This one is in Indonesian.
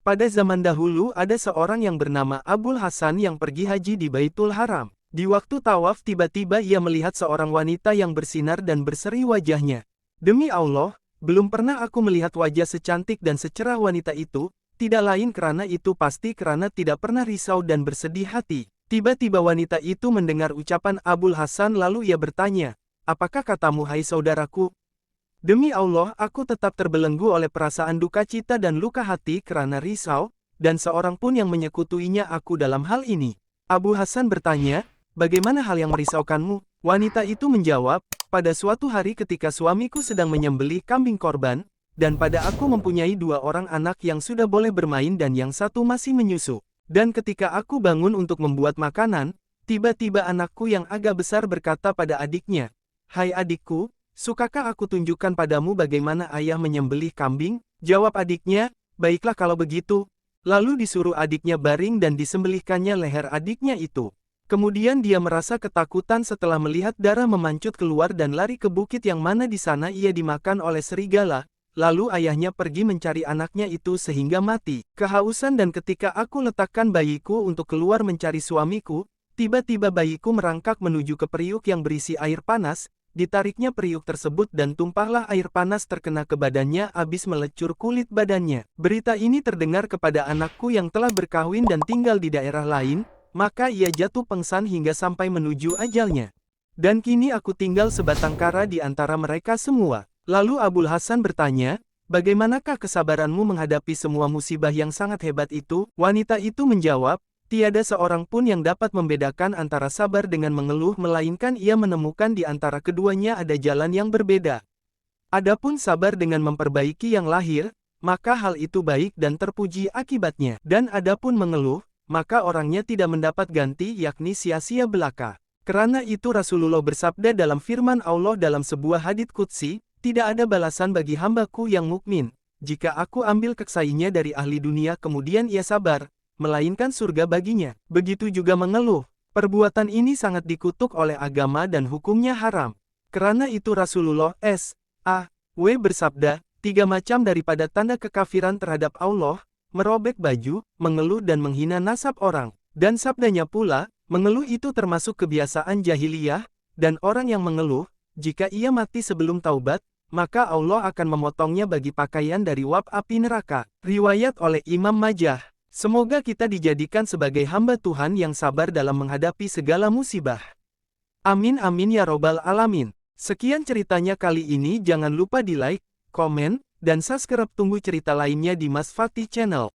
Pada zaman dahulu ada seorang yang bernama Abul Hasan yang pergi haji di Baitul Haram. Di waktu tawaf tiba-tiba ia melihat seorang wanita yang bersinar dan berseri wajahnya. Demi Allah, belum pernah aku melihat wajah secantik dan secerah wanita itu, tidak lain karena itu pasti karena tidak pernah risau dan bersedih hati. Tiba-tiba wanita itu mendengar ucapan Abul Hasan lalu ia bertanya, "Apakah katamu hai saudaraku?" Demi Allah, aku tetap terbelenggu oleh perasaan duka cita dan luka hati karena risau, dan seorang pun yang menyekutuinya aku dalam hal ini. Abu Hasan bertanya, "Bagaimana hal yang merisaukanmu?" Wanita itu menjawab, "Pada suatu hari ketika suamiku sedang menyembelih kambing korban, dan pada aku mempunyai 2 orang anak yang sudah boleh bermain dan yang satu masih menyusu. Dan ketika aku bangun untuk membuat makanan, tiba-tiba anakku yang agak besar berkata pada adiknya, 'Hai adikku, sukakah aku tunjukkan padamu bagaimana ayah menyembelih kambing?' Jawab adiknya, 'Baiklah kalau begitu.' Lalu disuruh adiknya baring dan disembelihkannya leher adiknya itu. Kemudian dia merasa ketakutan setelah melihat darah memancut keluar dan lari ke bukit yang mana di sana ia dimakan oleh serigala. Lalu ayahnya pergi mencari anaknya itu sehingga mati kehausan dan ketika aku letakkan bayiku untuk keluar mencari suamiku, tiba-tiba bayiku merangkak menuju ke periuk yang berisi air panas. Ditariknya periuk tersebut dan tumpahlah air panas terkena ke badannya habis melecur kulit badannya. Berita ini terdengar kepada anakku yang telah berkahwin dan tinggal di daerah lain, maka ia jatuh pengsan hingga sampai menuju ajalnya. Dan kini aku tinggal sebatang kara di antara mereka semua. Lalu Abul Hasan bertanya, "Bagaimanakah kesabaranmu menghadapi semua musibah yang sangat hebat itu?" Wanita itu menjawab, "Tiada seorang pun yang dapat membedakan antara sabar dengan mengeluh melainkan ia menemukan di antara keduanya ada jalan yang berbeda. Adapun sabar dengan memperbaiki yang lahir, maka hal itu baik dan terpuji akibatnya. Dan adapun mengeluh, maka orangnya tidak mendapat ganti yakni sia-sia belaka. Karena itu Rasulullah bersabda dalam firman Allah dalam sebuah hadits qudsi, 'Tidak ada balasan bagi hambaku yang mukmin, jika aku ambil keksainya dari ahli dunia kemudian ia sabar, melainkan surga baginya.' Begitu juga mengeluh. Perbuatan ini sangat dikutuk oleh agama dan hukumnya haram. Karena itu Rasulullah s.a.w. bersabda, 3 macam daripada tanda kekafiran terhadap Allah, merobek baju, mengeluh dan menghina nasab orang. Dan sabdanya pula, mengeluh itu termasuk kebiasaan jahiliyah, dan orang yang mengeluh, jika ia mati sebelum taubat, maka Allah akan memotongnya bagi pakaian dari wab api neraka." Riwayat oleh Imam Majah. Semoga kita dijadikan sebagai hamba Tuhan yang sabar dalam menghadapi segala musibah. Amin amin ya robbal alamin. Sekian ceritanya kali ini, jangan lupa di like, komen, dan subscribe. Tunggu cerita lainnya di Mas Fatih Channel.